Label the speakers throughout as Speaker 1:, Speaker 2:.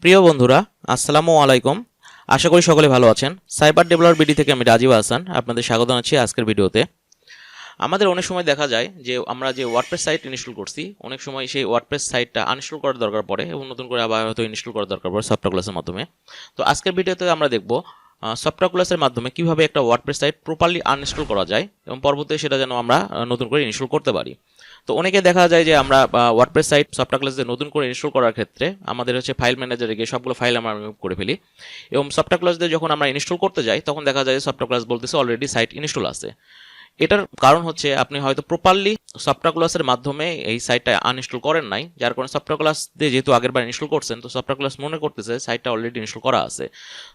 Speaker 1: প্রিয় বন্ধুরা, আসসালামু আলাইকুম। আশা করি সকলে ভালো আছেন। সাইবার ডেভেলপার বিডি থেকে আমি রাজীব হাসান আপনাদের স্বাগত জানাচ্ছি আজকের ভিডিওতে। আমাদের অনেক সময় দেখা যায় যে আমরা যে ওয়ার্ডপ্রেস সাইট ইনস্টল করছি, অনেক সময় সেই ওয়ার্ডপ্রেস সাইটটা আনইনস্টল করার দরকার পড়ে এবং নতুন করে আবার হয়তো ইনস্টল করার দরকার পড়ে সফটওয়্যারের মাধ্যমে। তো আজকের ভিডিওতে আমরা দেখব সফটওয়্যারের মাধ্যমে কিভাবে একটা ওয়ার্ডপ্রেস সাইট প্রপারলি আনইনস্টল করা যায় এবং পরবর্তীতে সেটা যেন আমরা নতুন করে ইনস্টল করতে পারি। তো অনেকে দেখা যায় যে আমরা ওয়ার্ডপ্রেস সাইট সফটওয়্যারে নতুন করে ইনস্টল করার ক্ষেত্রে আমাদের ফাইল ম্যানেজারে গিয়ে সবগুলো ফাইল আমরা রিমুভ করে ফেলি এবং সফটওয়্যারে যখন আমরা ইনস্টল করতে যাই তখন দেখা যায় যে সফটওয়্যার বলতেছে অলরেডি সাইট ইনস্টল আছে। এটার কারণ হচ্ছে আপনি হয়তো প্রপারলি সফটওয়্যারের মাধ্যমে এই সাইটটা আনইনস্টল করেন নাই, যার কারণে সফটওয়্যার দিয়ে যেহেতু আগেরবার ইনস্টল করছেন তো সফটওয়্যার মনে করতেছে সাইটটা অলরেডি ইনস্টল করা আছে।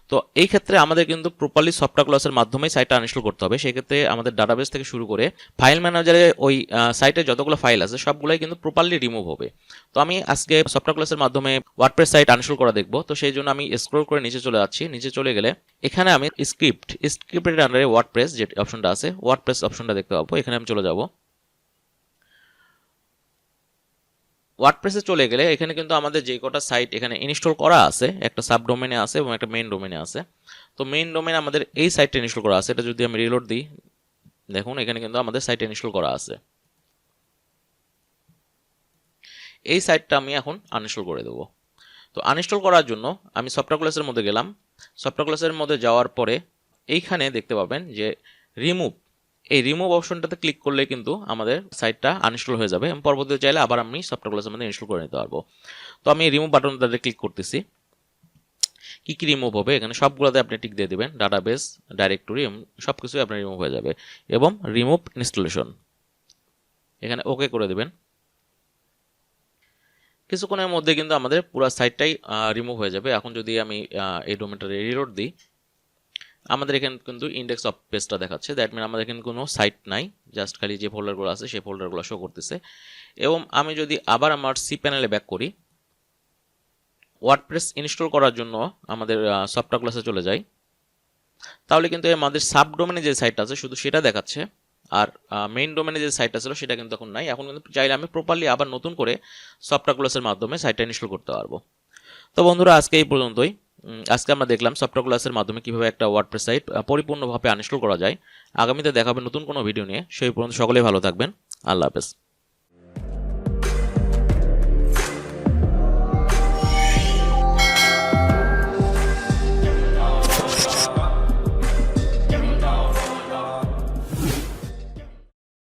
Speaker 1: তো এই ক্ষেত্রে আমাদের কিন্তু প্রপারলি সফটওয়্যারের মাধ্যমেই সাইটটা আনইনস্টল করতে হবে। সেই ক্ষেত্রে আমাদের ডাটাবেস থেকে শুরু করে ফাইল ম্যানেজারে ওই সাইটে যতগুলো ফাইল আছে সবগুলোই কিন্তু প্রপারলি রিমুভ হবে। তো আমি আজকে সফটওয়্যারের মাধ্যমে ওয়ার্ডপ্রেস সাইট আনইনস্টল করা দেখব। তো সেই জন্য আমি স্ক্রল করে নিচে চলে যাচ্ছি। নিচে চলে গেলে এখানে আমি স্ক্রিপ্টের আন্ডারে ওয়ার্ডপ্রেস যে অপশনটা আছে ওয়ার্ডপ্রেস অপশনটা দেখতে পাবো। এখানে আমি চলে যাব। ওয়ার্ডপ্রেসে চলে গেলে এখানে কিন্তু আমাদের যে কটা সাইট এখানে ইনস্টল করা আছে, একটা সাব ডোমেনে আছে এবং একটা মেইন ডোমেনে আছে। তো মেইন ডোমেনে আমাদের এই সাইটটা ইনস্টল করা আছে। এটা যদি আমি রিলোড দিই, দেখুন এখানে কিন্তু আমাদের সাইটটা ইনস্টল করা আছে। এই সাইটটা আমি এখন আনইনস্টল করে দেবো। তো আনইনস্টল করার জন্য আমি সফটওয়্যারের মধ্যে গেলাম। সফটওয়্যারের মধ্যে যাওয়ার পরে এইখানে দেখতে পাবেন যে রিমুভ, এই রিমুভ অপশনটাতে ক্লিক করলে কিন্তু আমাদের সাইটটা আনইনস্টল হয়ে যাবে এবং পরবর্তীতে চাইলে আবার আমি সফটওয়্যারের মধ্যে ইনস্টল করে নিতে পারবো। তো আমি রিমুভ বাটনটাতে ক্লিক করতেছি। কি কি রিমুভ হবে এখানে সবগুলোতে আপনি টিক দিয়ে দিবেন, ডাটাবেস, ডাইরেক্টরি সব কিছুই আপনার রিমুভ হয়ে যাবে এবং রিমুভ ইনস্টলেশন এখানে ওকে করে দেবেন। কিছুক্ষণের মধ্যে কিন্তু আমাদের পুরো সাইটটাই রিমুভ হয়ে যাবে। এখন যদি আমি এই ডোমেনটা রিলোড দিই, আমাদের এখানে কিন্তু ইন্ডেক্স অফ পেজটা দেখাচ্ছে। দ্যাট মিন আমাদের এখানে কোনো সাইট নাই, জাস্ট খালি যে ফোল্ডারগুলো আছে সেই ফোল্ডারগুলো শো করতেছে। এবং আমি যদি আবার আমার সি প্যানেলে ব্যাক করি, ওয়ার্ডপ্রেস ইনস্টল করার জন্য আমাদের সফটওয়্যারে চলে যাই, তাহলে কিন্তু আমাদের সাব ডোমেনে যে সাইটটা আছে শুধু সেটা দেখাচ্ছে, আর মেইন ডোমেনে যে সাইটটা ছিল সেটা কিন্তু এখন নাই। এখন কিন্তু চাইলে আমি প্রপারলি আবার নতুন করে সফটওয়্যারের মাধ্যমে সাইটটা ইনস্টল করতে পারবো। তো বন্ধুরা, আজকে এই পর্যন্তই। আজকে আমরা দেখলাম সফটওয়্যারের মাধ্যমে কিভাবে একটা ওয়ার্ডপ্রেস সাইট পরিপূর্ণভাবে আনইনস্টল করা যায়। আগামীতে দেখাবেন নতুন কোনো ভিডিও নিয়ে। সেই পর্যন্ত সকলেই ভালো থাকবেন। আল্লাহ হাফেজ।